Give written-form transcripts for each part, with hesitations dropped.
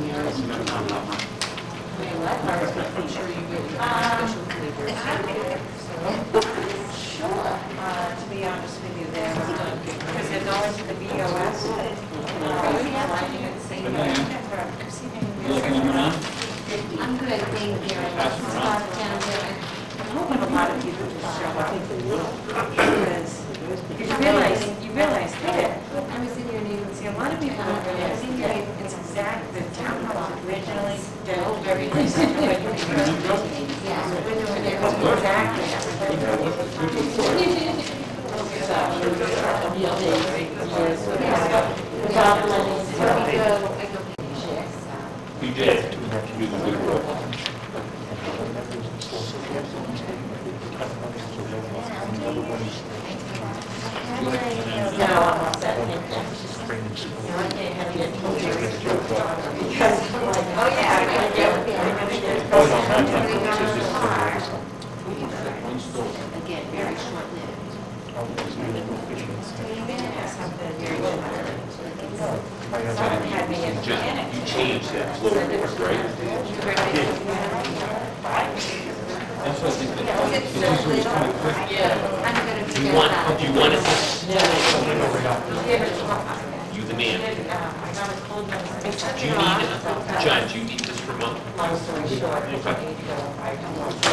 To be honest with you, there, because they're going to the BOS, finding it the same way. I'm good, thank you. Stop down there. I'm hoping a lot of people just show up. Because you realize that, I was in your neighborhood. see, a lot of people don't realize that it's exact, the town was originally built very close to what you Yeah. You did. You did good work. Again, very short-lived. You changed that flow, right? That's what I think that was kind of quick. I'm gonna Do figure you it want, out. do you want it this? You the man. Do you need, John, do you need this remote? Long story short, I need to go, I don't want to.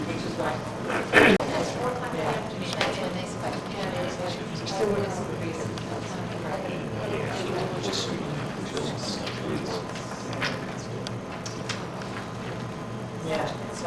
Which is why. That's one nice question. So what is the reason? Yeah, it's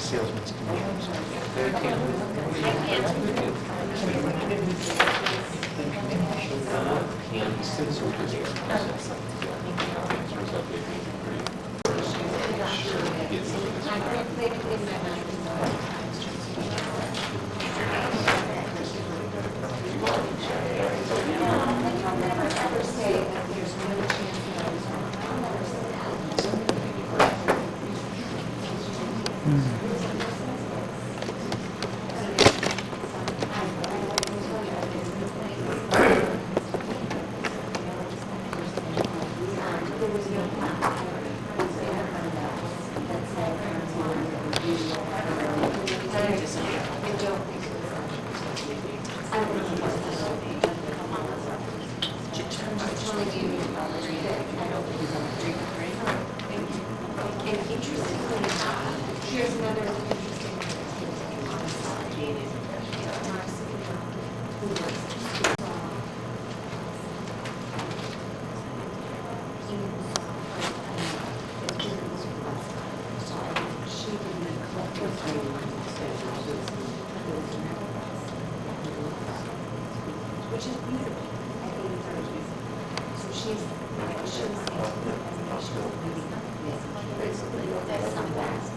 Salesman's commissions. Here's another interesting which is beautiful. So she's that's some fast.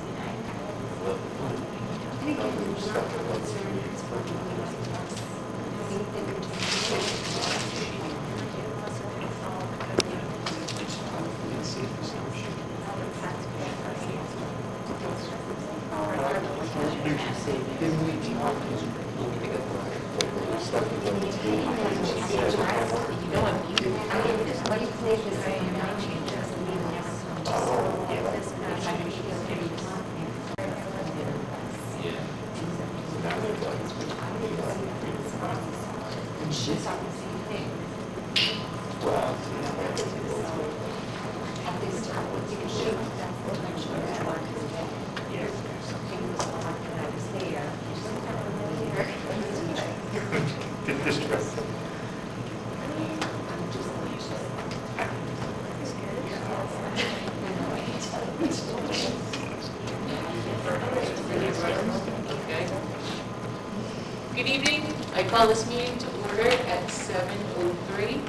Good evening. I call this meeting to order at 7:03.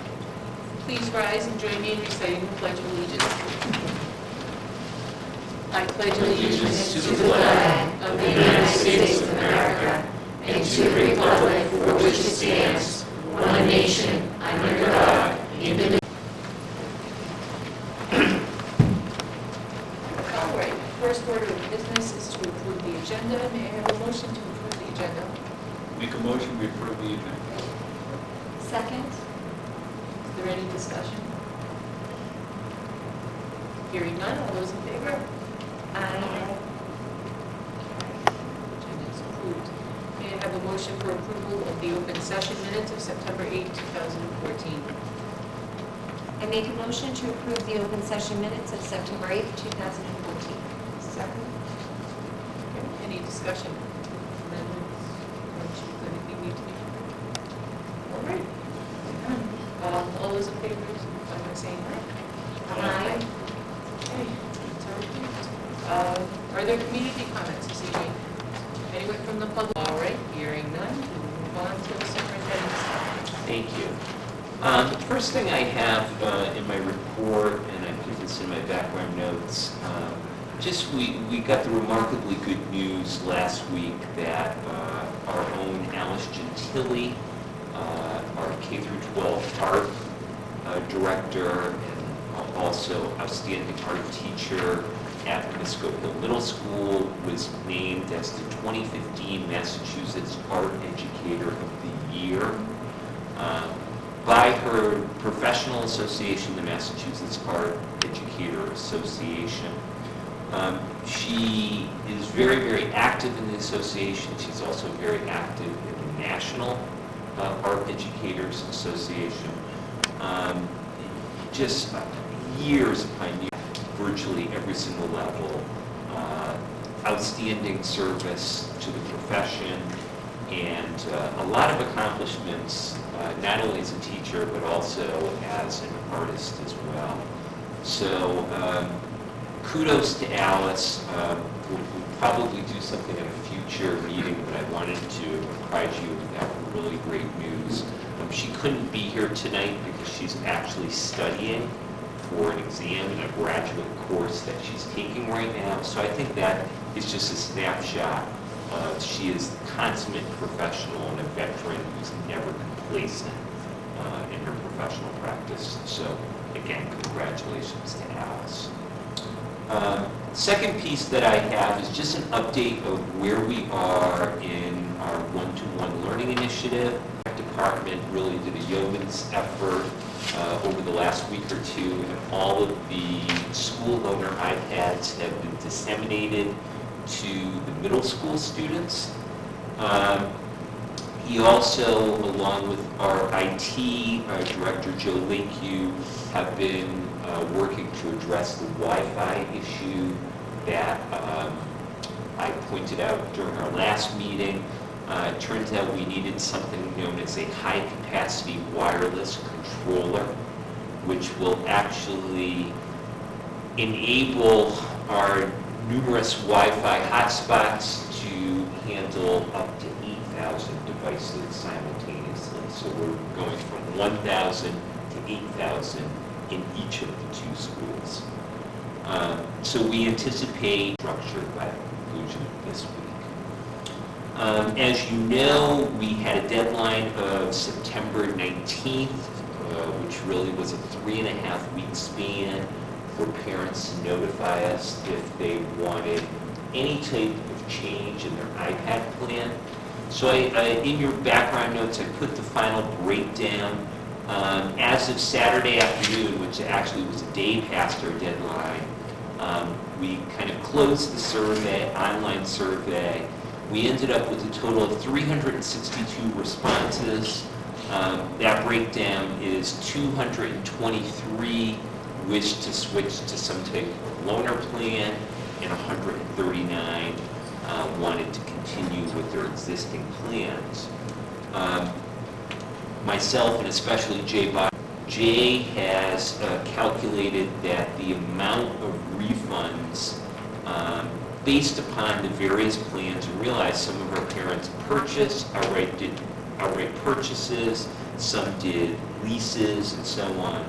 Please rise and join me in reciting the Pledge of Allegiance. I pledge allegiance to the flag of the United States of America and to the republic for which it stands, one nation, under God, indivisible. All right, first order of business is to approve the agenda. May I have a motion to approve the agenda? Make a motion, we approve the agenda. Second? Is there any discussion? Hearing none, all those in favor? Aye. Agenda is approved. May I have a motion for approval of the open session minutes of September 8, 2014? I make a motion to approve the open session minutes of September 8th, 2014. Second? Any discussion? Amendments? Corrections, anything need to be? All right. All those in favor, signify by saying aye. Aye. Okay, it's all approved. Are there community comments this evening? Anyone from the public? All right, hearing none, we'll move on to the superintendent's. Thank you. The first thing I have in my report, and I put this in my background notes, we got the remarkably good news last week that our own Alice Gentili, our K-12 art director, and also outstanding art teacher at Munisco Hill Middle School, was named as the 2015 Massachusetts Art Educator of the Year by her professional association, the Massachusetts Art Educator Association. She is very, very active in the association. She's also very active in the National Art Educators Association. Just years upon years, virtually every single level. Outstanding service to the profession, and a lot of accomplishments, not only as a teacher, but also as an artist as well. So kudos to Alice. We'll probably do something at a future meeting, but I wanted to apprise you of that really great news. She couldn't be here tonight because she's actually studying for an exam in a graduate course that she's taking right now. So I think that is just a snapshot. She is a consummate professional and a veteran who's never complacent in her professional practice. So again, congratulations to Alice. Second piece that I have is just an update of where we are in our one-to-one learning initiative. Our department really did a yeoman's effort over the last week or two, and all of the school loaner iPads have been disseminated to the middle school students. He also, along with our IT director, Joe Lakeview, have been working to address the Wi-Fi issue that I pointed out during our last meeting. It turns out we needed something known as a high-capacity wireless controller, which will actually enable our numerous Wi-Fi hotspots to handle up to 8,000 devices simultaneously. So we're going from 1,000 to 8,000 in each of the two schools. So we anticipate structured by the conclusion of this week. As you know, we had a deadline of September 19th, which really was a 3.5-week span for parents to notify us if they wanted any type of change in their iPad plan. So in your background notes, I put the final breakdown. As of Saturday afternoon, which actually was a day past our deadline, we kind of closed the survey, online survey. We ended up with a total of 362 responses. That breakdown is 223 wish to switch to some type of loaner plan, and 139 wanted to continue with their existing plans. Myself, and especially Jay has calculated that the amount of refunds based upon the various plans, and realize some of our parents purchased outright purchases, some did leases and so on.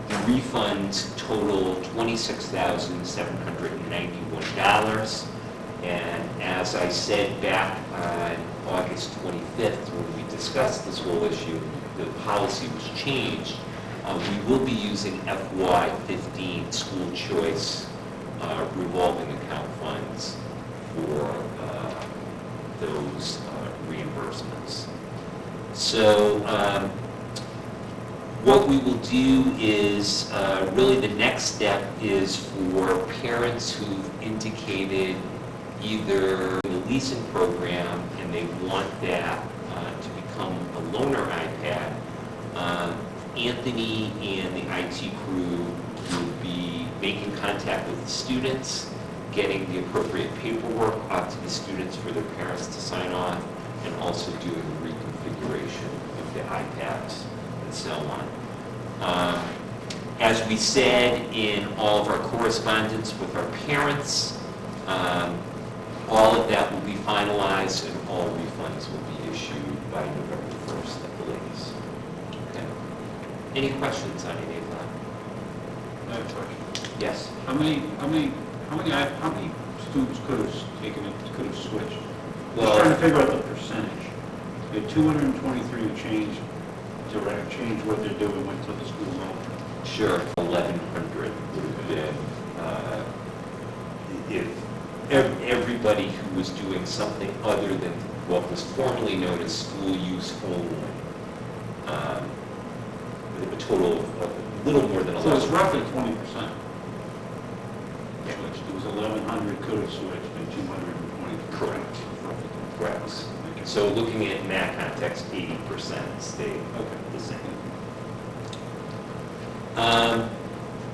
The refunds total $26,791. And as I said back on August 25th, when we discussed this whole issue, the policy was changed. We will be using FY15 school choice revolving account funds for those reimbursements. So what we will do is, really the next step is for parents who've indicated either the leasing program and they want that to become a loaner iPad. Anthony and the IT crew will be making contact with the students, getting the appropriate paperwork out to the students for their parents to sign off, and also doing the reconfiguration of the iPads and so on. As we said in all of our correspondence with our parents, all of that will be finalized and all refunds will be issued by November 1st at the latest. Okay. Any questions on any of that? I have a question. Yes. How many students could have taken it, could have switched? Well- Just trying to figure out the percentage. You had 223 who changed what they're doing, went to the school level. Sure, 1,100 would have been, if everybody who was doing something other than what was formerly known as school use only. A total of a little more than 11. So it's roughly 20%. Switched. It was 1,100 could have switched and 220. Correct. Correct. So looking at in that context, 80% stayed the same.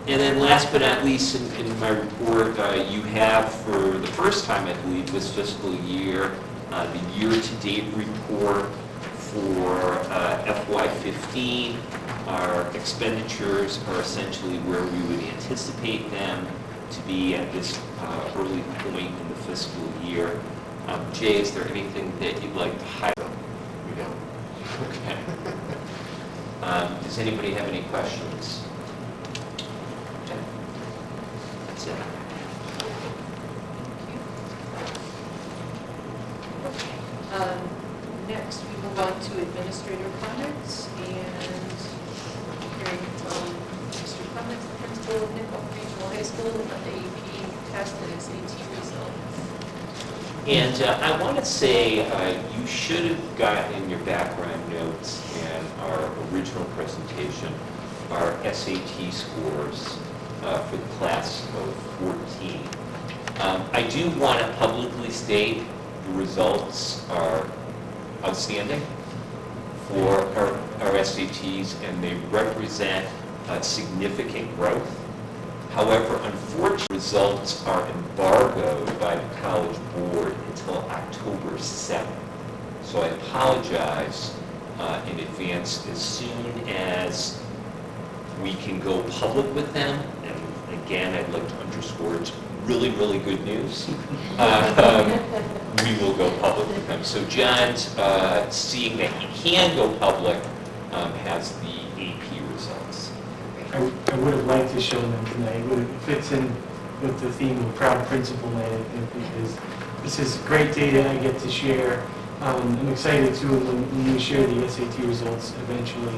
And then last but not least, in my report, you have for the first time, I believe, this fiscal year, the year-to-date report for FY15. Our expenditures are essentially where we would anticipate them to be at this early point in the fiscal year. Jay, is there anything that you'd like to highlight? We don't. Okay. Does anybody have any questions? Okay. That's it. Next, we move on to administrator comments, and hearing from Mr. Clements, the principal of Nipmuc Regional High School, about the AP test and SAT results. And I want to say you should have gotten in your background notes and our original presentation our SAT scores for the class of 14. I do want to publicly state the results are outstanding for our SATs, and they represent significant growth. However, unfortunately, results are embargoed by the College Board until October 7th. So I apologize in advance. As soon as we can go public with them, and again, I'd like to underscore it's really, really good news, we will go public with them. So John's, seeing that he can go public, has the AP results. I would have liked to show them tonight, but it fits in with the theme of Proud Principal Night, I think, because this is great data I get to share. I'm excited too when we share the SAT results eventually.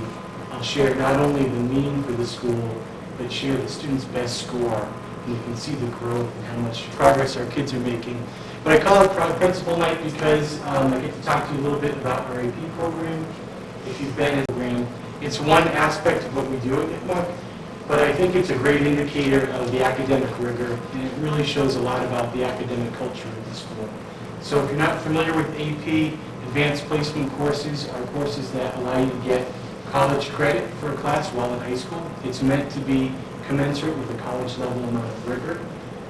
I'll share not only the mean for the school, but share the student's best score. And you can see the growth and how much progress our kids are making. But I call it Proud Principal Night because I get to talk to you a little bit about our AP program. If you've been in the program, it's one aspect of what we do at Nipmuc, but I think it's a great indicator of the academic rigor, and it really shows a lot about the academic culture of the school. So if you're not familiar with AP, advanced placement courses are courses that allow you to get college credit for a class while in high school. It's meant to be commensurate with the college level amount of rigor.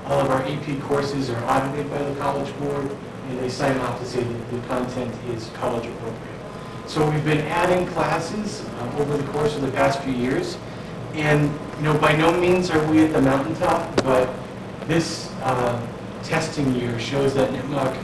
All of our AP courses are audited by the College Board, and they sign off to say that the content is college appropriate. So we've been adding classes over the course of the past few years, and by no means are we at the mountaintop, but this testing year shows that Nipmuc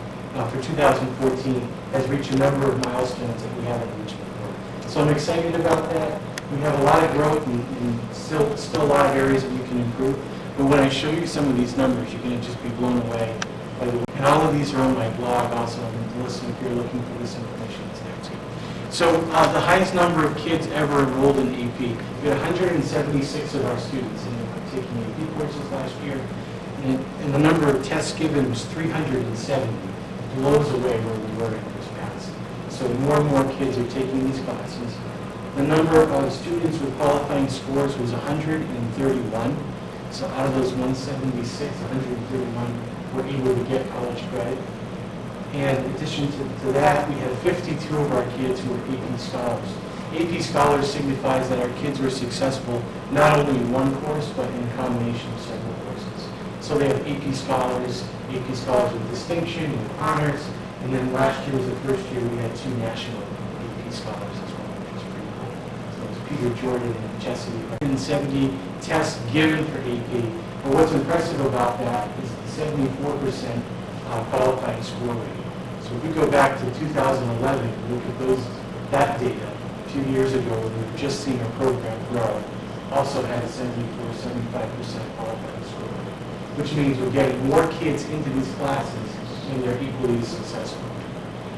for 2014 has reached a number of milestones that we haven't reached before. So I'm excited about that. We have a lot of growth and still a lot of areas that we can improve. But when I show you some of these numbers, you're going to just be blown away by the. And all of these are on my blog also. And listen, if you're looking for this information, it's there too. So the highest number of kids ever enrolled in AP. We had 176 of our students taking AP courses last year. And the number of tests given was 370, blows away where we were in years past. So more and more kids are taking these classes. The number of students with qualifying scores was 131. So out of those 176, 131 were able to get college credit. And in addition to that, we had 52 of our kids who were AP scholars. AP scholars signifies that our kids were successful not only in one course, but in a combination of several courses. So they have AP scholars with distinction, with honors, and then last year was the first year we had 2 national AP scholars as well, which was pretty cool. So it was Peter Jordan and Jesse. 170 tests given for AP. But what's impressive about that is the 74% qualifying score rate. So if we go back to 2011, look at that data a few years ago when we were just seeing our program grow, also had a 74-75% qualifying score rate, which means we're getting more kids into these classes and they're equally as successful.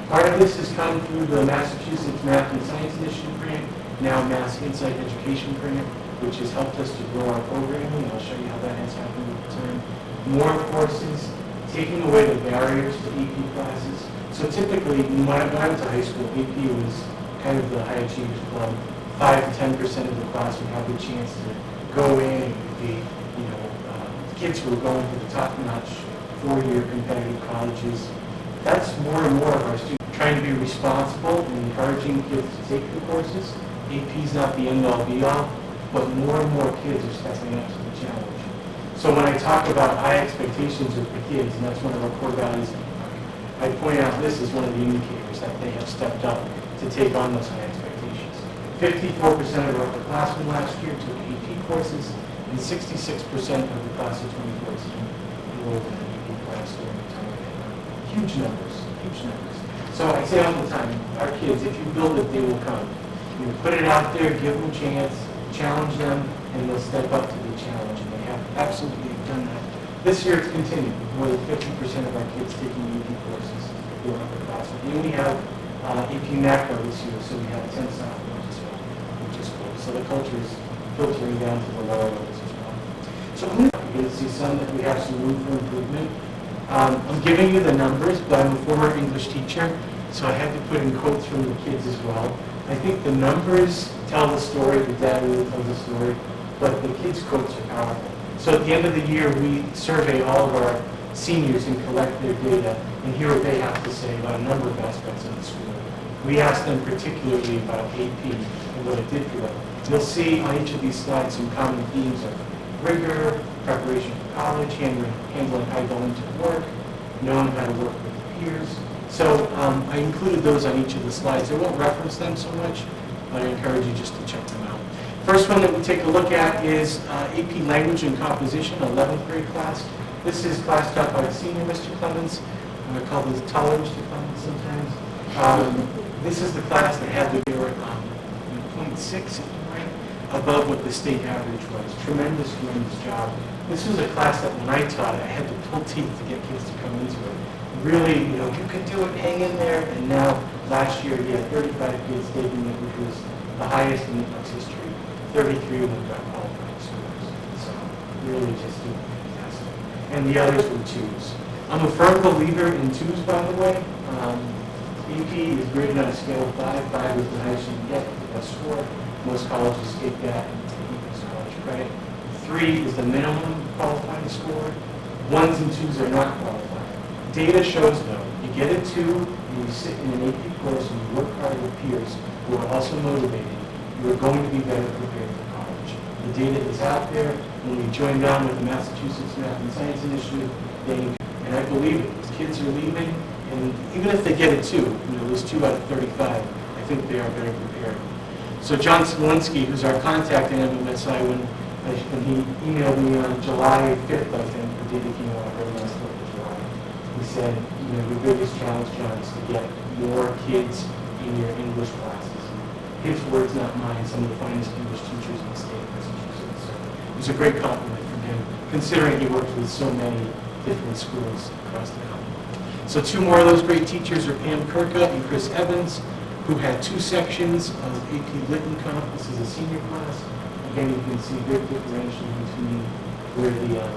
Part of this has come through the Massachusetts Math and Science Initiative grant, now Mass Insight Education grant, which has helped us to grow our programming. I'll show you how that has happened over time. More courses, taking away the barriers to AP classes. So typically, when I went to high school, AP was kind of the high achievers club. 5 to 10% of the class would have the chance to go in and be, kids who were going to the top-notch 4-year competitive colleges. That's more and more of our students trying to be responsible and encouraging kids to take the courses. AP is not the end-all, be-all, but more and more kids are stepping up to the challenge. So when I talk about high expectations of the kids, and that's one of our core values, I point out this is one of the indicators that they have stepped up to take on those high expectations. 54% of our upperclassmen last year took AP courses, and 66% of the class of 2014 enrolled in an AP class during the time. Huge numbers, huge numbers. So I say all the time, our kids, if you build it, they will come. You put it out there, give them a chance, challenge them, and they'll step up to the challenge, and they have absolutely done that. This year it's continued, with more than 50% of our kids taking AP courses who are upperclassmen. And we have AP macro this year, so we have 10 sophomores as well, which is cool. So the culture is filtering down to the lower levels as well. So I'm going to see some that we have some room for improvement. I'm giving you the numbers, but I'm a former English teacher, so I had to put in quotes from the kids as well. I think the numbers tell the story, the data really tells the story, but the kids' quotes are powerful. So at the end of the year, we survey all of our seniors and collect their data and hear what they have to say about a number of aspects of the school. We ask them particularly about AP and what it did for them. You'll see on each of these slides some common themes of rigor, preparation for college, handling high volume work, knowing how to work with peers. So I included those on each of the slides. I won't reference them so much, but I encourage you just to check them out. First one that we take a look at is AP Language and Composition, 11th grade class. This is class taught by senior Mr. Clemens. I call this taller Mr. Clemens sometimes. This is the class that had the 0.6 above what the state average was. Tremendous job. This was a class that when I taught it, I had to pull teeth to get kids to come into it. Really, you can do it, hang in there. And now, last year, we had 35 kids taking it, which was the highest in the history. 33 of them got qualified scores. So, really just doing fantastic. And the others were 2s. I'm a firm believer in 2s, by the way. AP is graded on a scale of 5. 5 is the highest you can get, the best score. Most colleges take that and take it as college credit. 3 is the minimum qualifying score. 1s and 2s are not qualified. Data shows, though, you get a 2, and you sit in an AP course and you work hard with peers who are also motivated, you are going to be better prepared for college. The data is out there. When we joined on with the Massachusetts Math and Science Initiative, and I believe it, kids are leaving, and even if they get a 2, those 2 out of 35, I think they are better prepared. So John Smolinski, who's our contact in MMSI, when he emailed me on July 5th, I think, the data came out early last week of July, he said, your biggest challenge, John, is to get more kids in your English classes. his words, not mine, some of the finest English teachers in the state of Massachusetts. So it was a great compliment from him, considering he worked with so many different schools across the Commonwealth. So two more of those great teachers are Pam Kirka and Chris Evans, who had two sections of AP Lit and Comp. This is a senior class. Again, you can see big differentiation between where the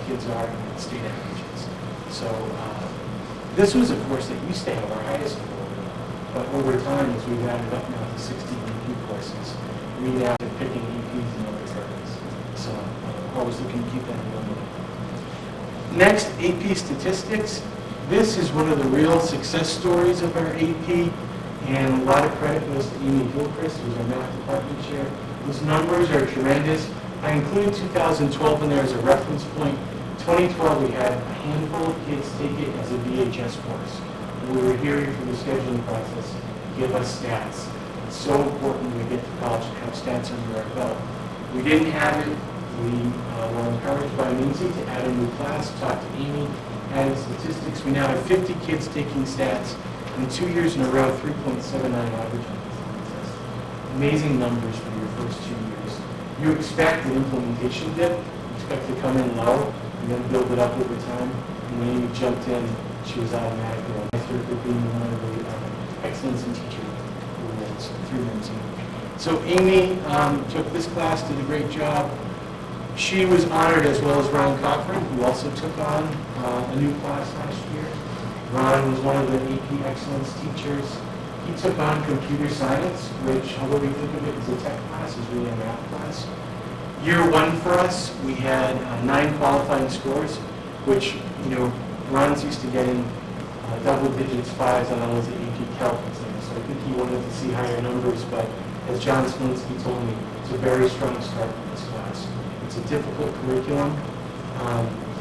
kids are and the state averages. So this was a course that used to have our highest score, but over time, as we've added up now to 16 AP courses, we now are picking APs and other targets. So always looking to keep that going. Next, AP Statistics. This is one of the real success stories of our AP, and a lot of credit goes to Amy Gilchrist, who's our math department chair. Those numbers are tremendous. I included 2012 in there as a reference point. 2012, we had a handful of kids take it as a VHS course. And we were hearing from the scheduling process, give us stats. It's so important when we get to college to have stats under our belt. We didn't have it. We were encouraged by Lindsay to add a new class, talk to Amy, added statistics. We now have 50 kids taking stats, and 2 years in a row, 3.79 average on the test. Amazing numbers for your first 2 years. You expect an implementation dip, you expect to come in low, and then build it up over time. And when Amy jumped in, she was automatically on for being one of the excellence in teacher awards through Lindsay. So Amy took this class, did a great job. She was honored, as well as Ron Cochran, who also took on a new class last year. Ron was one of the AP Excellence teachers. He took on computer science, which, although we think of it as a tech class, is really a math class. Year one for us, we had 9 qualifying scores, which, Ron's used to getting double digits, 5s on all of the AP Calc exams. So I think he wanted to see higher numbers, but as John Smolinski told me, it's a very strong start for this class. It's a difficult curriculum,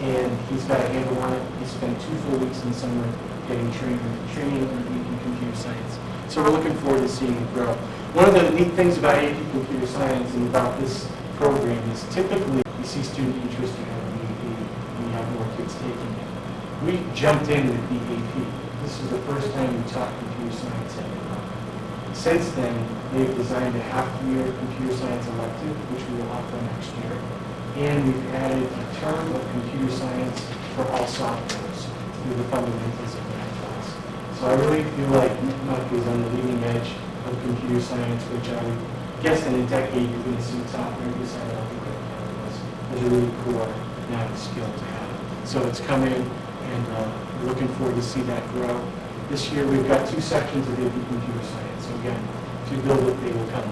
and he's got a handle on it. He spent 2 full weeks in the summer getting training on AP Computer Science. So we're looking forward to seeing it grow. One of the neat things about AP Computer Science and about this program is typically you see student interest in AP and you have more kids taking it. We jumped in with the AP. This is the first time we taught computer science at the Since then, they've designed a half-year computer science elective, which we will offer next year. And we've added a term of computer science for all sophomores through the fundamentals of that class. So I really feel like Muck is on the leading edge of computer science, which I would guess in a decade you're going to see software design on the campus as a really core math skill to have. So it's coming, and we're looking forward to see that grow. This year we've got 2 sections of AP Computer Science. So again, if you build it, they will come.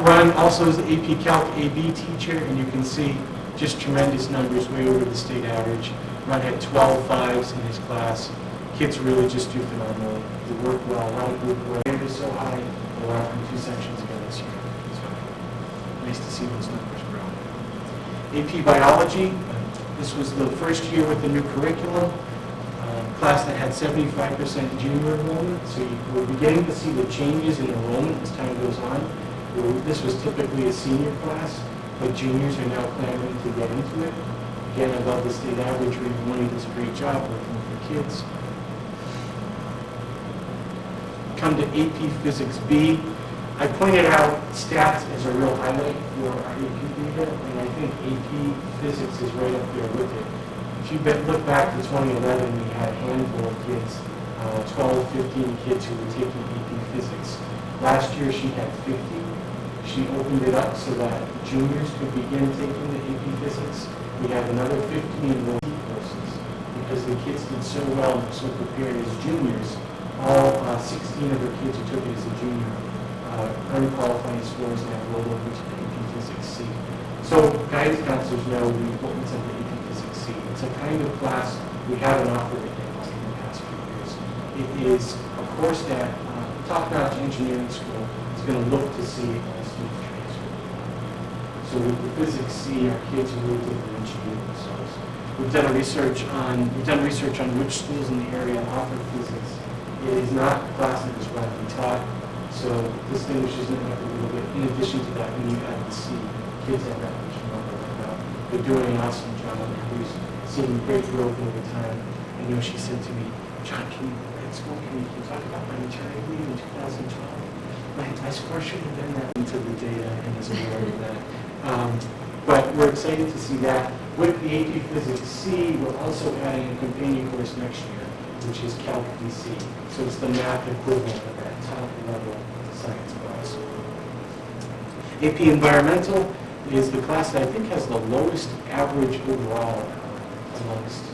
Ron also is the AP Calc AB teacher, and you can see just tremendous numbers, way over the state average. Ron had 12 5s in his class. Kids really just do phenomenal. They work well, a lot of group work. They're so high, they're offering 2 sections ago this year. So nice to see those numbers grow. AP Biology, this was the first year with the new curriculum. Class that had 75% junior enrollment, so we're beginning to see the changes in enrollment as time goes on. This was typically a senior class, but juniors are now clamoring to get into it. Again, above the state average, Money does a great job working for kids. Come to AP Physics B. I pointed out stats as a real highlight for our AP data, and I think AP Physics is right up there with it. If you look back to 2011, we had a handful of kids, 12, 15 kids who were taking AP Physics. Last year she had 50. She opened it up so that juniors could begin taking the AP Physics. We have another 15 enrolled courses because the kids did so well and were so prepared as juniors. All 16 of her kids who took it as a junior earned qualifying scores and have rolled over to the AP Physics C. So guidance counselors know the importance of the AP Physics C. It's a kind of class we haven't offered at Dales in the past few years. It is a course that top-notch engineering school is going to look to see as student transfer. So with the Physics C, our kids really differentiate themselves. We've done research on which schools in the area offer physics. It is not a class that is widely taught, so distinguishes it up a little bit. In addition to that, when you add the C, kids have that much more about. They're doing an awesome job. We've seen great growth over time. And she said to me, John, at school, can you talk about my maternity leave in 2012? My score shouldn't have been that into the data and is aware of that. But we're excited to see that. With the AP Physics C, we're also adding a companion course next year, which is Calc BC. So it's the math equivalent of that top level science class. AP Environmental is the class that I think has the lowest average overall amongst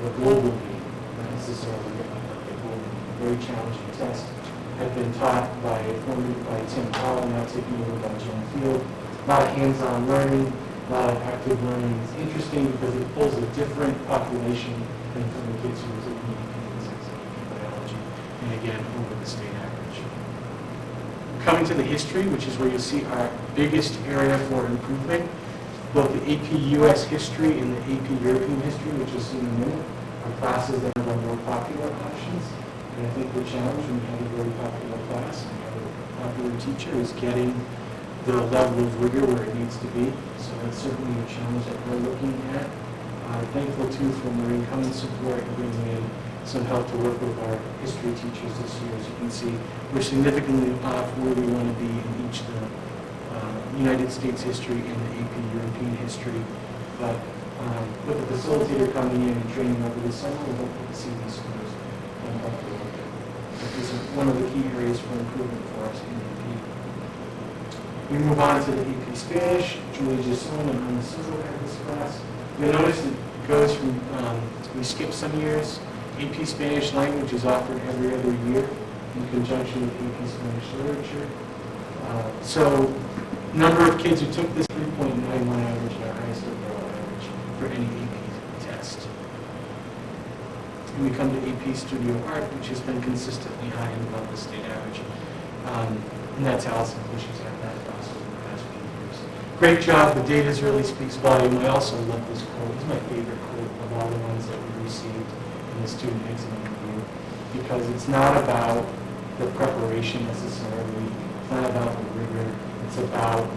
the global mean, not necessarily the global. Very challenging test. Had been taught by Tim Powell, now taken over by John Field. A lot of hands-on learning, a lot of active learning. It's interesting because it pulls a different population than from the kids who are taking AP Physics and biology, and again, over the state average. Coming to the history, which is where you'll see our biggest area for improvement, both the AP US history and the AP European history, which you'll see in a minute, are classes that are more popular options. And I think the challenge when you have a very popular class and you have a popular teacher is getting the level of rigor where it needs to be. So that's certainly a challenge that we're looking at. Thankful too for Marine Cummins support and bringing in some help to work with our history teachers this year. As you can see, we're significantly off where we want to be in each the United States history and the AP European history. But with the facilitator coming in and training over the summer, we're hoping to see these scores come up a little bit. These are one of the key areas for improvement for us in AP. We move on to the AP Spanish. Julie Gisson and Ana Silva have this class. You'll notice it goes from, we skip some years. AP Spanish language is offered every other year in conjunction with AP Spanish literature. So, number of kids who took this 3.91 average, our highest overall average for any AP test. And we come to AP Studio Art, which has been consistently high and above the state average. And that's Allison, who she's had that class over the past few years. Great job, the data really speaks volume. I also love this quote. It's my favorite quote of all the ones that we received in the student exam review, because it's not about the preparation necessarily, it's not about the rigor, it's about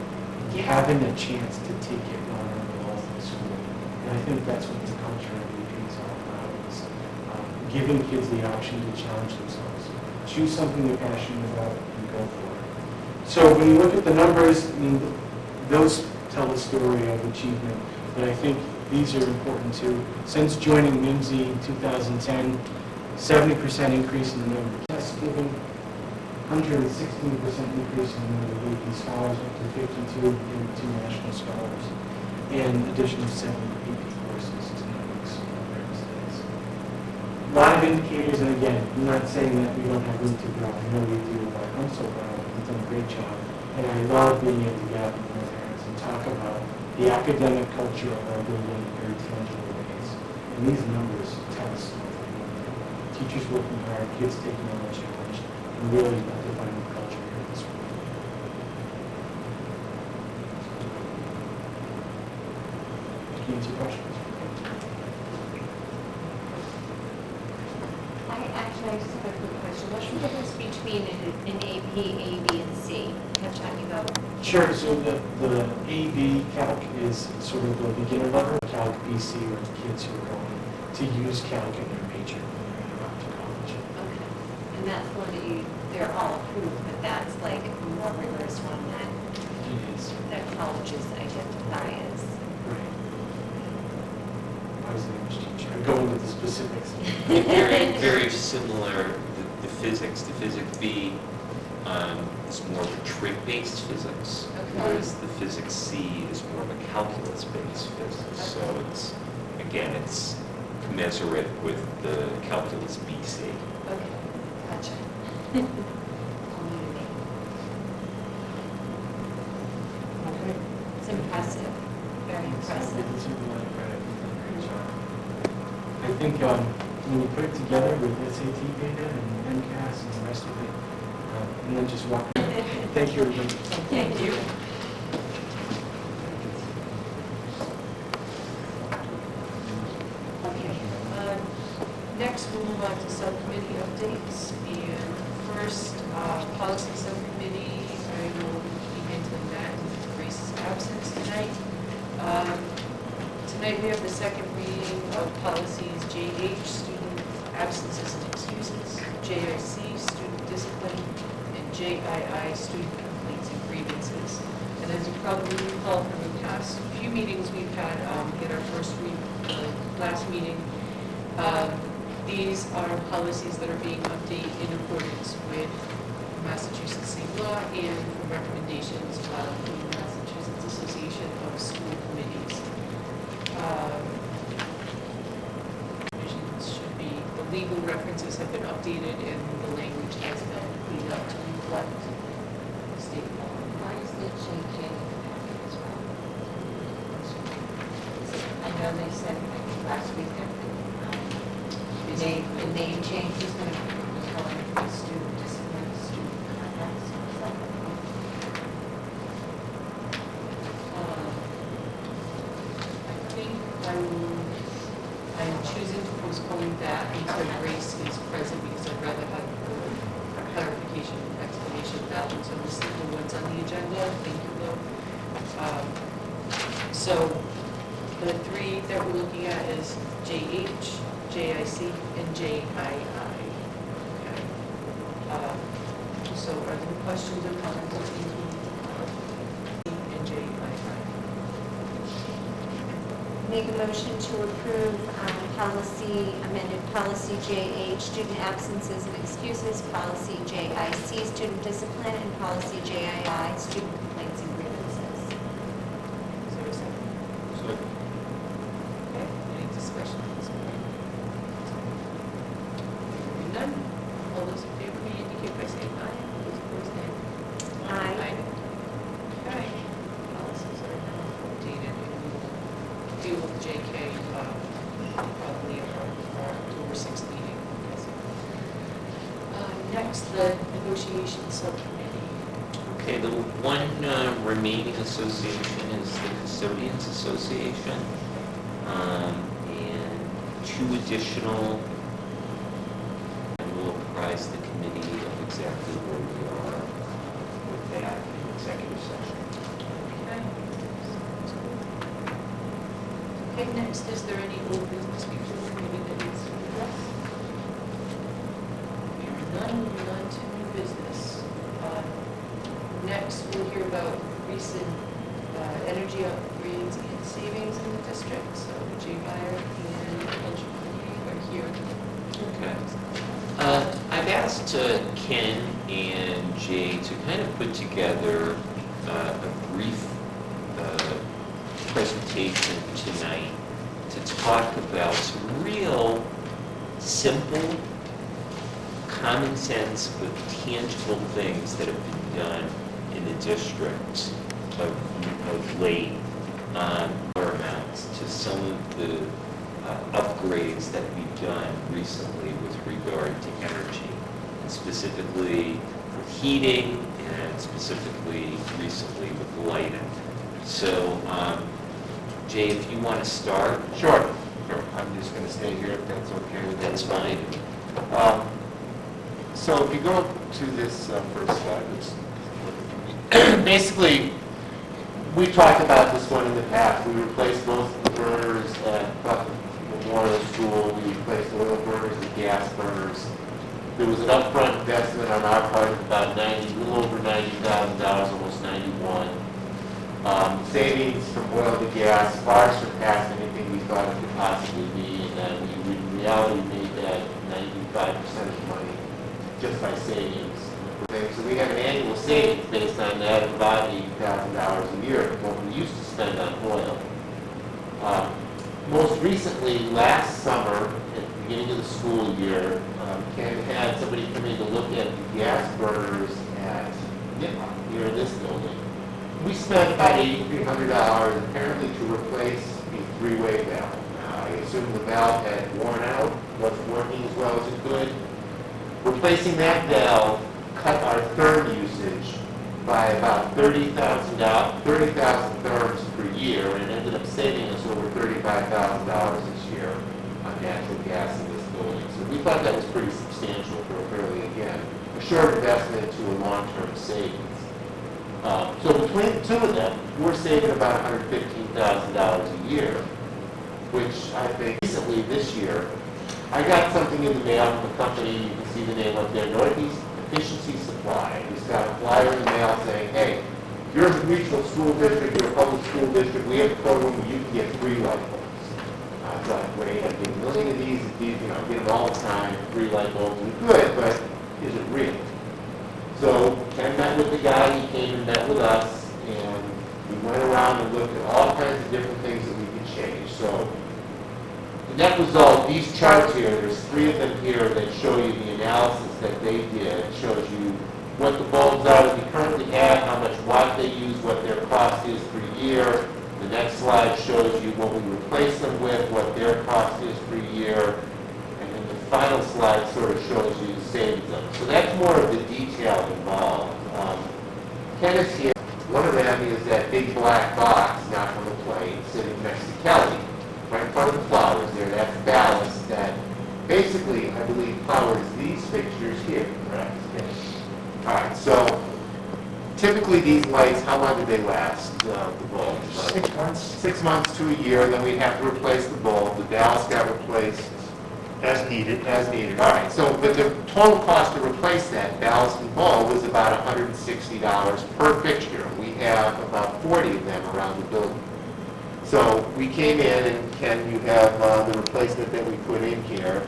having a chance to take it on the walls of the school. And I think that's what the culture of AP is all about, is giving kids the option to challenge themselves. Choose something they're passionate about and go for it. So when you look at the numbers, I mean, those tell the story of achievement, but I think these are important too. Since joining MIMSI in 2010, 70% increase in the number of tests given, 116% increase in the number of AP scholars, up to 52 and 2 national scholars, and additional 7 AP courses to networks program studies. A lot of indicators, and again, I'm not saying that we don't have room to grow. I know we do, but I'm so proud. We've done a great job. And I love being able to get out with my parents and talk about the academic culture of our building in very tangible ways. And these numbers tell us something. Teachers working hard, kids taking on the challenge, and really defining the culture here at the school. Can you answer questions? I just have a quick question. What's the difference between an AP, A, B, and C? Kept talking about. Sure, so the AB Calc is sort of the beginner level. Calc BC are the kids who are going to use Calc in their major when they're going off to college. Okay. And that's one that they're all approved, but that's like a more rigorous one It is. that colleges identify as. Right. I was the English teacher. I go into the specifics. Very, very similar, the physics B is more of a trig-based physics, whereas the physics C is more of a calculus-based physics. So it's, again, it's commensurate with the calculus BC. Okay, gotcha. Okay. It's impressive, very impressive. It's a lot of credit. Great job. I think when you put it together with SAT data and MCAS and the rest of it, and then just walk. Thank you, everybody. Thank you. Okay, next we'll move on to subcommittee updates. And first, policy subcommittee, I will be handling that in Grace's absence tonight. Tonight we have the second reading of policies JH, student absences and excuses, JIC, student discipline, and JII, student complaints and grievances. And as you probably recall from the past few meetings we've had, in our first week, last meeting, these are policies that are being updated in accordance with Massachusetts state law and from recommendations of the Massachusetts Association of School Committees. Provisions should be, the legal references have been updated and the language has been cleaned up to reflect state law. Why is the JK as well? I know they said last week that the name change is going to be going for student discipline, student conduct. So is that I think I am choosing to postpone that until Grace is present because I'd rather have a clarification, explanation of that one. So we'll see what's on the agenda. Thank you, Will. So the three that we're looking at is JH, JIC, and JII. Okay. So are there questions or comments on these and JII? Make a motion to approve amended policy JH, student absences and excuses, policy JIC, student discipline, and policy JII, student complaints and grievances. Is there a second? Okay, any discussion on this point? Hearing none, all those in favor may indicate by saying aye. All those opposed, nay. Aye. Okay. Policies are now updated, and we will deal with JK probably at our October 6th meeting. Next, the negotiation subcommittee. Okay, the one remaining association is the Custodians Association, and two additional, and we'll apprise the committee of exactly where we are with that in executive session. Okay, next, is there any old business before the committee that needs to be addressed? Hearing none, moving on to new business. Next, we'll hear about recent energy upgrades and savings in the district. So Jay Meyer and Angel are here. Okay. I've asked Ken and Jay to kind of put together a brief presentation tonight to talk about some real simple, common sense, but tangible things that have been done in the district of late on our amounts to some of the upgrades that we've done recently with regard to energy, and specifically for heating and specifically recently with lighting. So, Jay, if you want to start. Sure. I'm just going to stay here if that's okay with That's fine. So if you go to this first slide, basically, we talked about this one in the past. We replaced most of the burners at Buckland Memorial School. We replaced oil burners and gas burners. There was an upfront investment on our part of about a little over $90,000, almost $91,000. Savings from oil to gas far surpassed anything we thought it could possibly be, and we in reality made that 95% of the money just by savings. So we have an annual savings based on that of about $80,000 a year from what we used to spend on oil. Most recently, last summer, at the beginning of the school year, Ken had somebody come in to look at the gas burners at Nipmuc, here in this building. We spent about $8,300 apparently to replace a three-way valve. I assume the valve had worn out, wasn't working as well as it could. Replacing that valve cut our therm usage by about 30,000 therms per year, and it ended up saving us over $35,000 this year on natural gas in this building. So we thought that was pretty substantial for a fairly, again, a short investment to a long-term savings. So between the two of them, we're saving about $115,000 a year, which I think recently this year, I got something in the mail from a company, you can see the name up there, Northeast efficiency supply. We got a flyer in the mail saying, hey, you're a regional school district, you're a public school district, we have a program where you can get free light bulbs. I thought, great, I'm getting a million of these, I get them all the time, free light bulbs are good, but is it real? So Ken met with the guy, he came and met with us, and we went around and looked at all kinds of different things that we could change. So the net result, these charts here, there's 3 of them here that show you the analysis that they did. It shows you what the bulbs are that we currently have, how much watt they use, what their cost is per year. The next slide shows you what we replace them with, what their cost is per year. And then the final slide sort of shows you the savings of it. So that's more of the detail involved. Ken is here. One of them is that big black box, not from the plane, sitting next to Kelly, right in front of the flowers there. That's ballast that basically, I believe, powers these fixtures here, correct? Yes. All right, so typically these lights, how long do they last, the bulbs? 6 months. 6 months to a year, then we'd have to replace the bulb. The ballast got replaced As needed. as needed. All right, so but the total cost to replace that ballast and bulb was about $160 per fixture. We have about 40 of them around the building. So we came in, and Ken, you have the replacement that we put in here.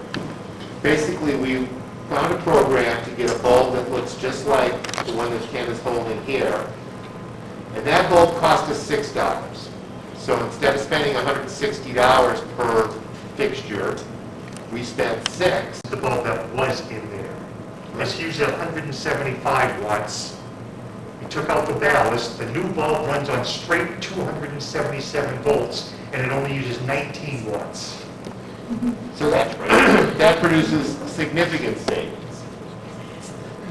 Basically, we found a program to get a bulb that looks just like the one that Ken is holding here. And that bulb cost us $6. So instead of spending $160 per fixture, we spent $6. The bulb that was in there. It's usually 175 watts. We took out the ballast. The new bulb runs on straight 277 volts, and it only uses 19 watts. So that produces significant savings.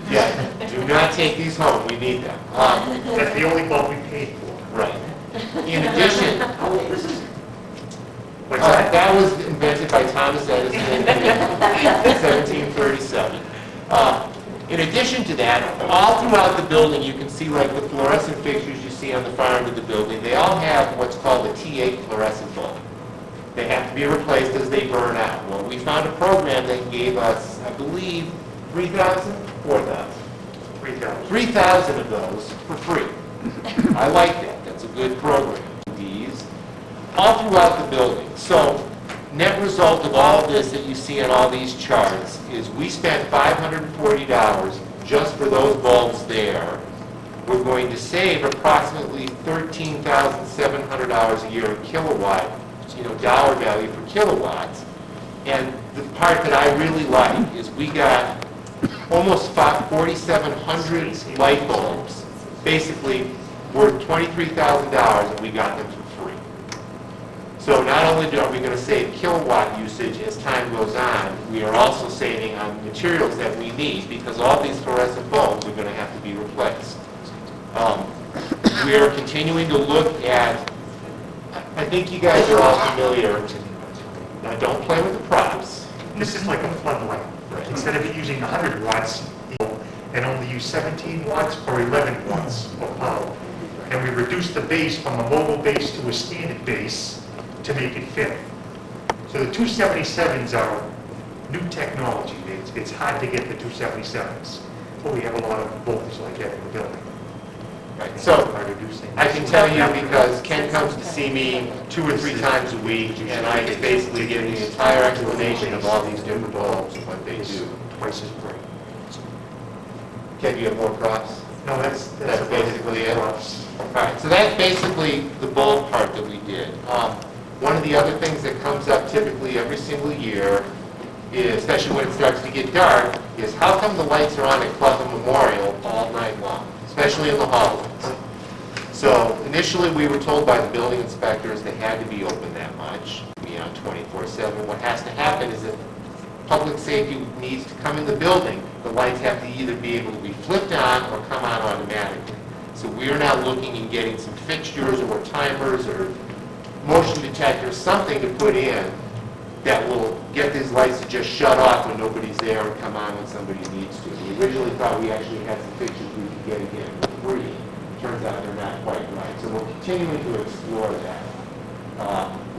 Yeah, do not take these home, we need them. That's the only bulb we paid for. Right. In addition, What's that? that was invented by Thomas Edison in 1737. In addition to that, all throughout the building, you can see like the fluorescent fixtures you see on the far end of the building, they all have what's called a T8 fluorescent bulb. They have to be replaced as they burn out. Well, we found a program that gave us, I believe, 3,000? 4,000. 3,000. 3,000 of those for free. I like that. That's a good program. These all throughout the building. So net result of all of this that you see on all these charts is we spent $540 just for those bulbs there. We're going to save approximately $13,700 a year in kilowatt, dollar value for kilowatts. And the part that I really like is we got almost 4,700 light bulbs, basically worth $23,000, and we got them for free. So not only are we going to save kilowatt usage as time goes on, we are also saving on materials that we need, because all these fluorescent bulbs are going to have to be replaced. We are continuing to look at, I think you guys are all familiar, now don't play with the props. This is like a floodlight. Right. Instead of using 100 watts, and only use 17 watts or 11 watts of power. And we reduced the base from a mobile base to a standard base to make it fit. So the 277s are new technology. It's hard to get the 277s, but we have a lot of voltage like that in the building. Right. So By reducing. I can tell you because Ken comes to see me 2 or 3 times a week, and I can basically give the entire explanation of all these different bulbs and what they do. Twice as bright. Ken, you have more props? No, that's basically it. Props. All right, so that's basically the bulb part that we did. One of the other things that comes up typically every single year, especially when it starts to get dark, is how come the lights are on at Club Memorial all night long, especially in the hallways? So initially, we were told by the building inspectors they had to be open that much, be on 24/7. What has to happen is that public safety needs to come in the building, the lights have to either be able to be flipped on or come on automatically. So we are now looking and getting some fixtures or timers or motion detectors, something to put in that will get these lights to just shut off when nobody's there and come on when somebody needs to. We originally thought we actually had some fixtures we could get again for free. Turns out they're not quite right. So we're continuing to explore that.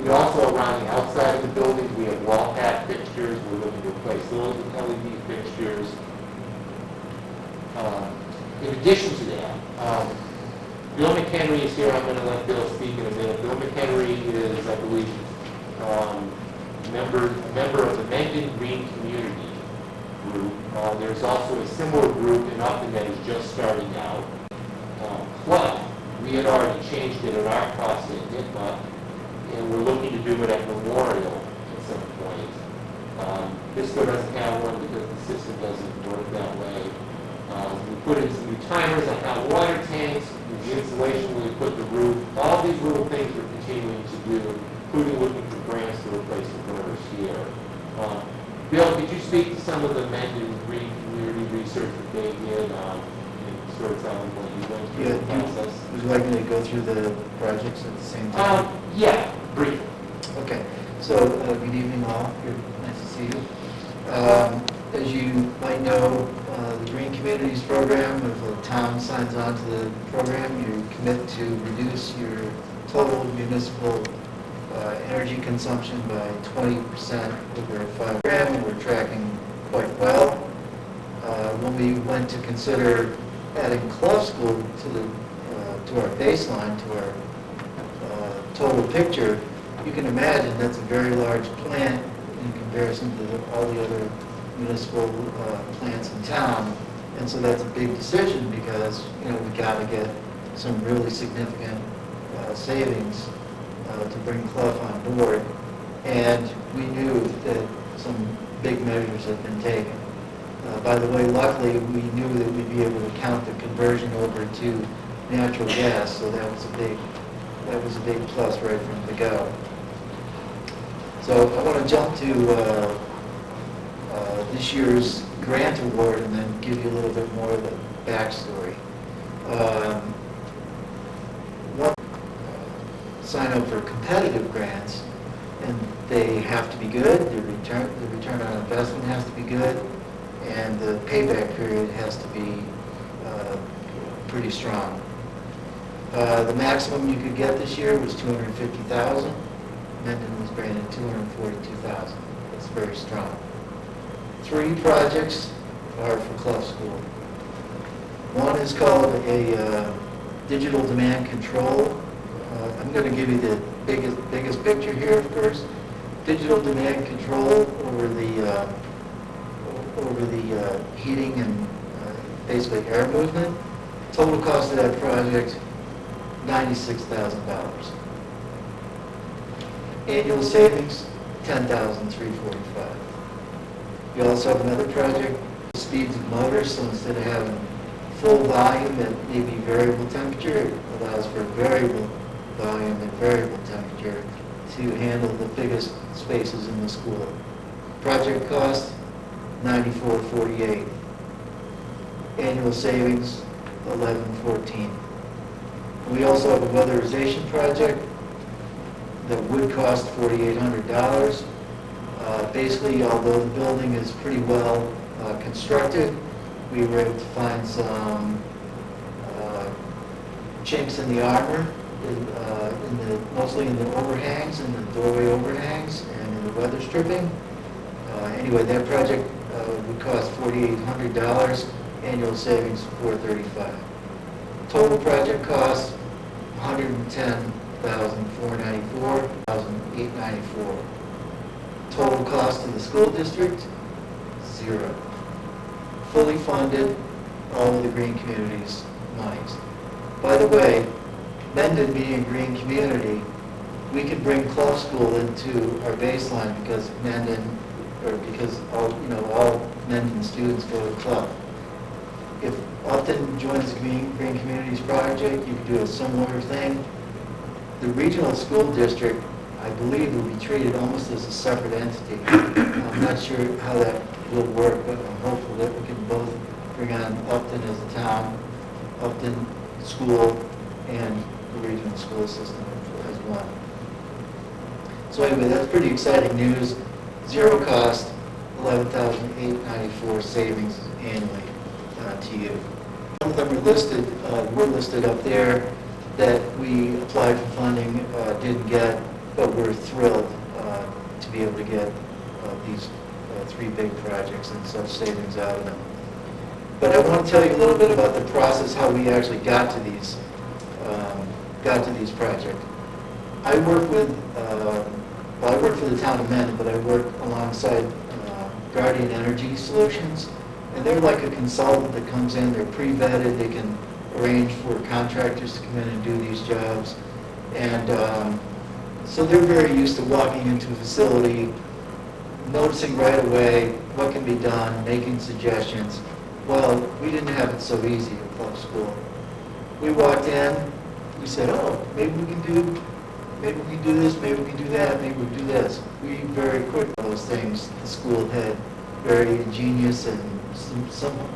We also, around the outside of the building, we have wall pack fixtures. We're looking to replace those with LED fixtures. In addition to that, Bill McHenry is here. I'm going to let Bill speak in a minute. Bill McHenry is, I believe, a member of the Mendon Green Community Group. There's also a similar group in Upton that is just starting out. But we had already changed it at our cost at NIPA, and we're looking to do it at Memorial at some point. This one doesn't have one because the system doesn't work that way. We put in some new timers on hot water tanks, the insulation, we put the roof, all these little things we're continuing to do, including looking for grants to replace the burners here. Bill, could you speak to some of the Mendon Green Community research that they did, and sort of tell them what you went through the process? Would you like me to go through the projects at the same time? Yeah, briefly. Okay, so good evening all, nice to see you. As you might know, the Green Communities Program, if a town signs on to the program, you commit to reduce your total municipal energy consumption by 20% over a 5-year, and we're tracking quite well. When we went to consider adding Clough School to our baseline, to our total picture, you can imagine that's a very large plant in comparison to all the other municipal plants in town. And so that's a big decision because, we got to get some really significant savings to bring Clough on board. And we knew that some big measures had been taken. By the way, luckily, we knew that we'd be able to count the conversion over to natural gas, so that was a big plus right from the go. So I want to jump to this year's grant award and then give you a little bit more of the backstory. Sign up for competitive grants, and they have to be good. The return on investment has to be good, and the payback period has to be pretty strong. The maximum you could get this year was $250,000. Mendon was granted $242,000. That's very strong. 3 projects are for Clough School. One is called a digital demand control. I'm going to give you the biggest picture here first. Digital demand control over the heating and basically air movement. Total cost of that project, $96,000. Annual savings, $10,345. We also have another project, speeds of motors, so instead of having full volume at maybe variable temperature, it allows for variable volume and variable temperature to handle the biggest spaces in the school. Project cost, $94,48. Annual savings, $11,14. We also have a weatherization project that would cost $4,800. Basically, although the building is pretty well constructed, we were able to find some chinks in the armor, mostly in the overhangs, in the doorway overhangs, and in the weather stripping. Anyway, that project would cost $4,800. Annual savings, $435. Total project cost, $110,494, $1,894. Total cost to the school district, 0. Fully funded, all of the Green Communities monies. By the way, Mendon being a green community, we could bring Clough School into our baseline because all Mendon students go to Clough. If Upton joins the Green Communities Project, you could do a similar thing. The regional school district, I believe, will be treated almost as a separate entity. I'm not sure how that will work, but I'm hopeful that we can both bring on Upton as a town, Upton school, and the regional school system as one. So anyway, that's pretty exciting news. 0 cost, $11,894 savings annually to you. Some of them are listed, were listed up there that we applied for funding, didn't get, but we're thrilled to be able to get these 3 big projects and such savings out of them. But I want to tell you a little bit about the process, how we actually got to these projects. I work with, I work for the town of Mendon, but I work alongside Guardian Energy Solutions, and they're like a consultant that comes in, they're pre-vetted, they can arrange for contractors to come in and do these jobs. And so they're very used to walking into a facility, noticing right away what can be done, making suggestions. Well, we didn't have it so easy at Club School. We walked in, we said, oh, maybe we can do this, maybe we can do that, maybe we can do this. We very quick those things. The school had very ingenious and simple,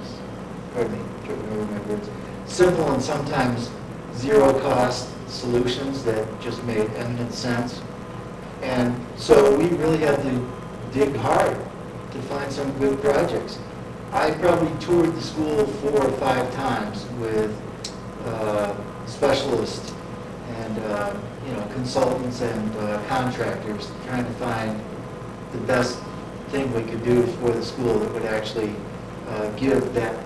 pardon me, can't remember my words, simple and sometimes zero-cost solutions that just made eminent sense. And so we really had to dig hard to find some good projects. I probably toured the school 4 or 5 times with specialists and consultants and contractors trying to find the best thing we could do for the school that would actually give that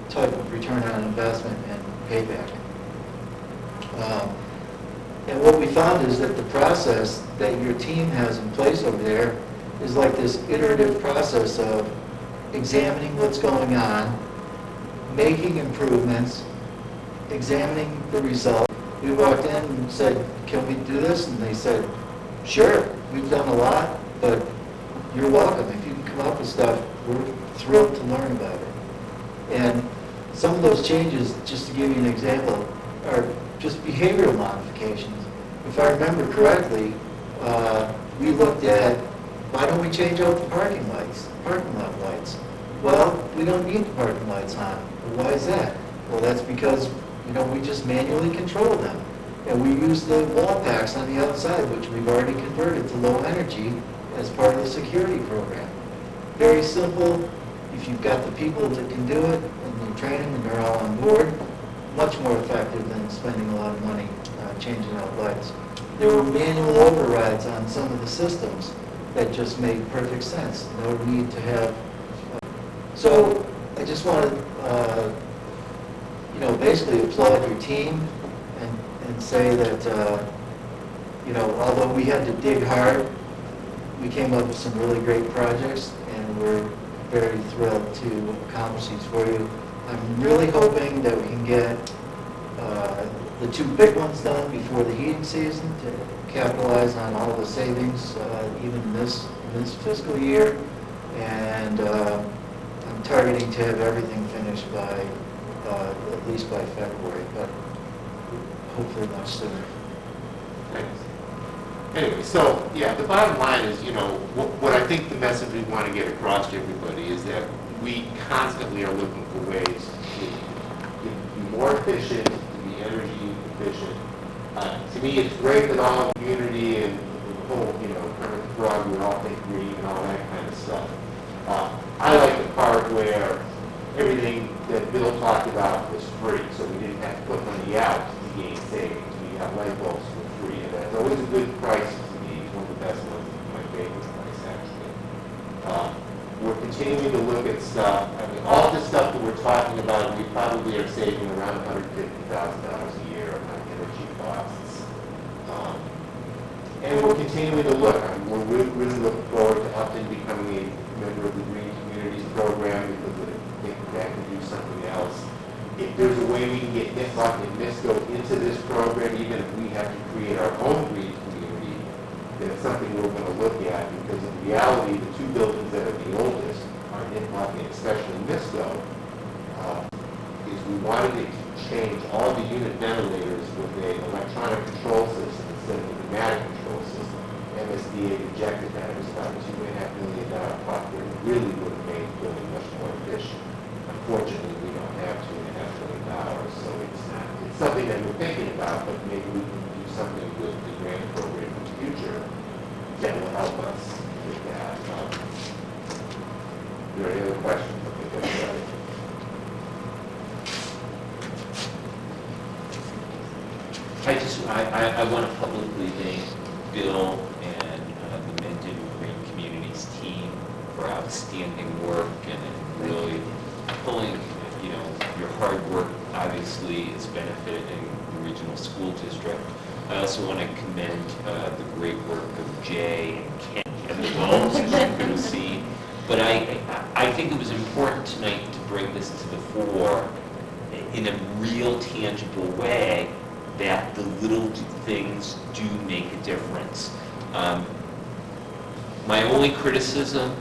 type of return on investment and payback. And what we found is that the process that your team has in place over there is like this iterative process of examining what's going on, making improvements, examining the result. We walked in and said, can we do this? And they said, sure, we've done a lot, but you're welcome. If you can come up with stuff, we're thrilled to learn about it. And some of those changes, just to give you an example, are just behavioral modifications. If I remember correctly, we looked at, why don't we change out the parking lot lights? Well, we don't need the parking lights on. Well, why is that? Well, that's because, we just manually control them. And we use the wall packs on the outside, which we've already converted to low energy as part of the security program. Very simple. If you've got the people that can do it, and you train them and they're all on board, much more effective than spending a lot of money changing out lights. There were manual overrides on some of the systems that just made perfect sense. No need to have. So I just want to, basically applaud your team and say that, although we had to dig hard, we came up with some really great projects, and we're very thrilled to accomplish these for you. I'm really hoping that we can get the 2 big ones done before the heating season to capitalize on all the savings, even this fiscal year. And I'm targeting to have everything finished by at least by February, but hopefully much sooner. Thanks. Anyway, so, the bottom line is, what I think the message we want to get across to everybody is that we constantly are looking for ways to be more efficient, to be energy efficient. To me, it's great that all the community and the whole, kind of broad, we all think green and all that kind of stuff. I like the part where everything that Bill talked about was free, so we didn't have to put money out to gain savings. We have light bulbs for free, and that's always a good price to me. It's one of the best ones, my favorite price, actually. We're continuing to look at stuff. I mean, all the stuff that we're talking about, we probably are saving around $150,000 a year on energy costs. And we're continuing to look. I mean, we're really looking forward to Upton becoming a member of the Green Communities Program, because I think that can do something else. If there's a way we can get Mendon-Upton and MISCO into this program, even if we have to create our own green community, then it's something we're going to look at, because in reality, the 2 buildings that are the oldest are Mendon-Upton, especially MISCO, is we wanted to change all the unit ventilators with an electronic control system instead of a pneumatic control system. MSDA rejected that. It was about a $2.5 million project. It really would have made the building much more efficient. Unfortunately, we don't have $2.5 million, so it's something that we're thinking about, but maybe we can do something with the grant program in the future that will help us with that. Are there any other questions? I think that's right. I want to publicly thank Bill and the Mendon Green Communities team for outstanding work and really pulling, obviously is benefiting the regional school district. I also want to commend the great work of Jay and Ken and the Wells, as you could have seen. But I think it was important tonight to bring this to the fore in a real tangible way, that the little things do make a difference. My only criticism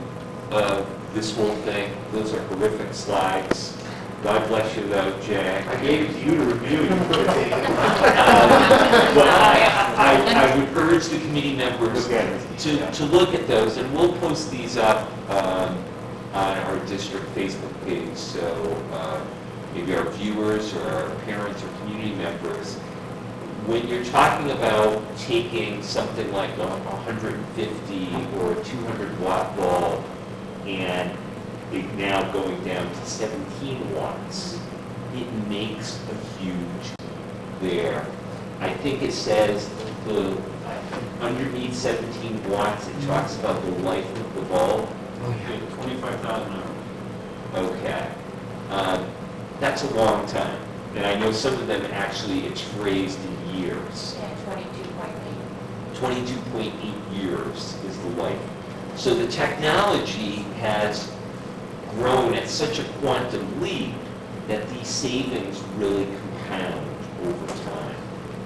of this whole thing, those are horrific slides. God bless you though, Jay. I gave it to you to review. You could have taken it. But I would urge the committee members Look at it. to look at those, and we'll post these up on our district Facebook page, so maybe our viewers or our parents or community members, when you're talking about taking something like a 150 or a 200 watt bulb and it now going down to 17 watts, it makes a huge there. I think it says the underneath 17 watts, it talks about the life of the bulb. Oh, yeah. 25,000 hours. Okay. That's a long time. And I know some of them actually, it's phrased in years. Yeah, 22.8. 22.8 years is the life. So the technology has grown at such a quantum leap that these savings really compound over time.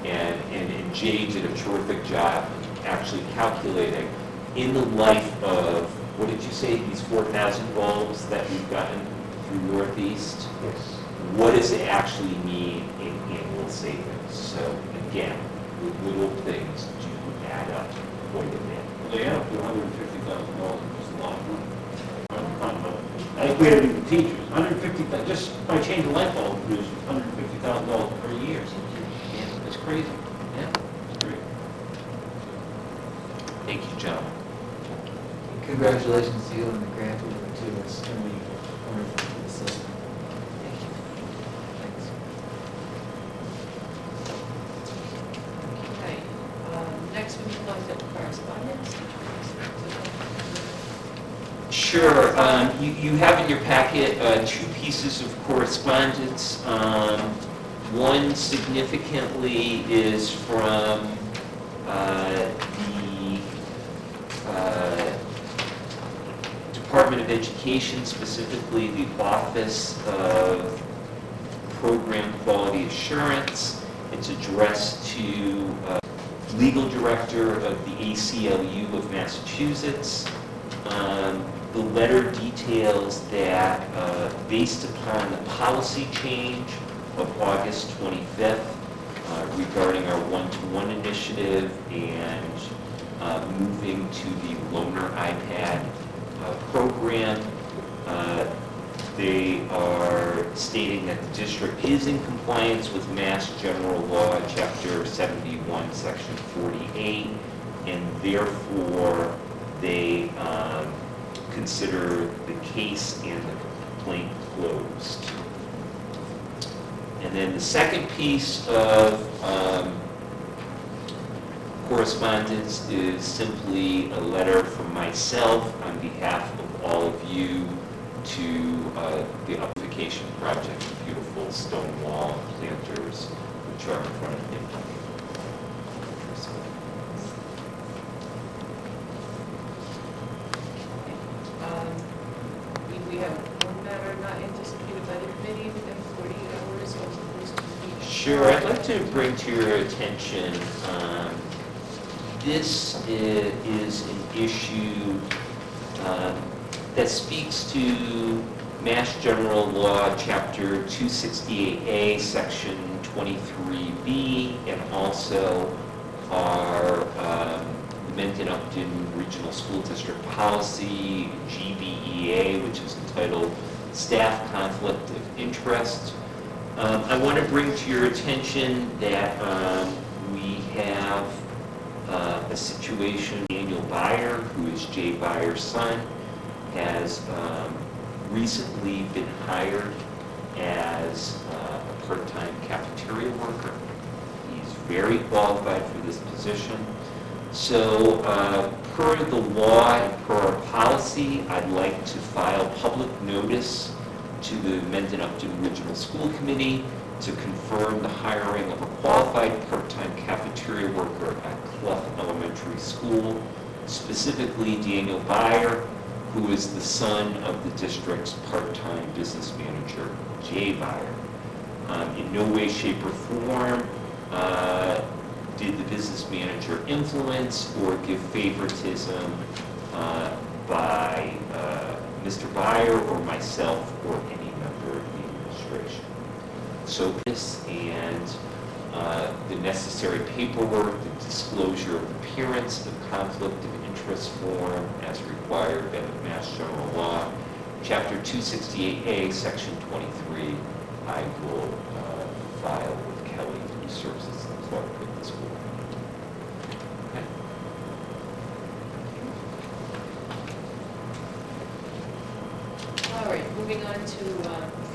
And Jay did a terrific job actually calculating in the life of, what did you say, these 4,000 bulbs that we've gotten through Northeast? Yes. What does it actually mean in annual savings? So again, the little things do add up quite a bit. Well, they add up to $150,000, which is a lot of money. I equated it with teachers, 150,000, just by changing light bulb produces $150,000 per year. Yeah, that's crazy. Yeah, It's great. thank you, gentlemen. Congratulations to you on the grant award too. It's really wonderful for the system. Thank you. Thanks. Okay, next we move on to correspondence. Sure. You have in your packet two pieces of correspondence. One significantly is from the Department of Education, specifically the Office of Program Quality Assurance. It's addressed to Legal Director of the ACLU of Massachusetts. The letter details that based upon the policy change of August 25th regarding our one-to-one initiative and moving to the loaner iPad program, they are stating that the district is in compliance with Mass General Law, Chapter 71, Section 48, and therefore they consider the case and the complaint closed. And then the second piece of correspondence is simply a letter from myself on behalf of all of you to the upfication project, the beautiful stone wall and planters which are in front of you. We have one matter not anticipated by the committee within 48 hours of the first meeting. Sure, I'd like to bring to your attention, this is an issue that speaks to Mass General Law, Chapter 268A, Section 23B, and also our Mendon-Upton Regional School District Policy, GBEA, which is entitled Staff Conflict of Interest. I want to bring to your attention that we have a situation. Daniel Byer, who is Jay Byer's son, has recently been hired as a part-time cafeteria worker. He's very qualified for this position. So per the law and per our policy, I'd like to file public notice to the Mendon-Upton Regional School Committee to confirm the hiring of a qualified part-time cafeteria worker at Clough Elementary School, specifically Daniel Byer, who is the son of the district's part-time business manager, Jay Byer. In no way, shape, or form did the business manager influence or give favoritism by Mr. Byer or myself or any member of the administration. So this and the necessary paperwork, the disclosure of appearance, the conflict of interest form as required by the Mass General Law, Chapter 268A, Section 23, I will file with Kelly, who serves as the clerk of the school. Okay. All right, moving on to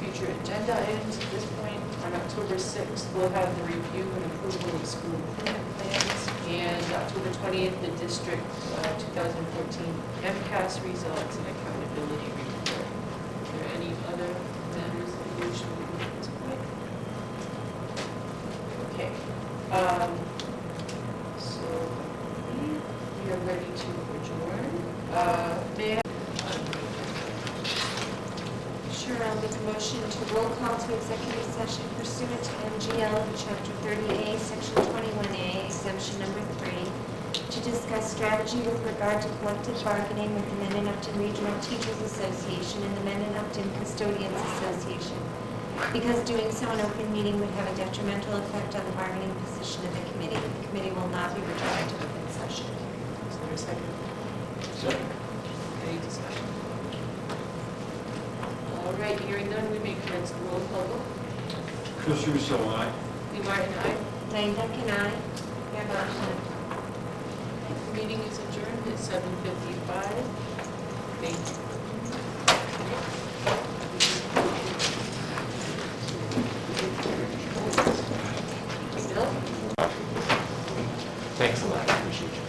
future agenda items at this point. On October 6th, we'll have the review and approval of school improvement plans. And October 20th, the district 2014 MCAS results and accountability report. Are there any other matters that you wish to bring up at this point? Okay. So we are ready to adjourn. May I Sure, I'll make a motion to roll call to executive session pursuant to MGL Chapter 30A, Section 21A, Exemption Number 3, to discuss strategy with regard to collective bargaining with the Mendon-Upton Regional Teachers Association and the Mendon-Upton Custodians Association, because doing so in open meeting would have a detrimental effect on the bargaining position of the committee. The committee will not be returned to open session. Is there a second? Second. Any discussion? All right, hearing none, we may commence the roll call vote. Chris Russo, aye. Lee Martin, aye. Diane Duncan, aye. Mayor Martin. The meeting is adjourned at 7:55. Thank you. Bill? Thanks a lot, I appreciate you.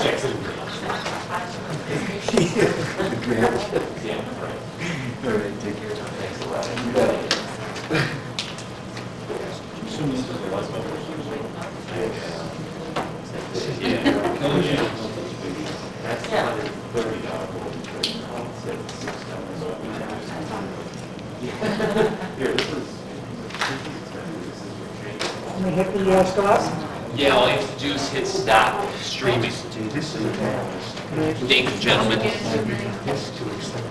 Jackson. Yeah, right. All right, take care. Thanks a lot. Assume this is the last one. Yeah. That's $130. Here, this is. Yeah, I'll introduce hit stop streaming. This is a Thank you, gentlemen. This to accept.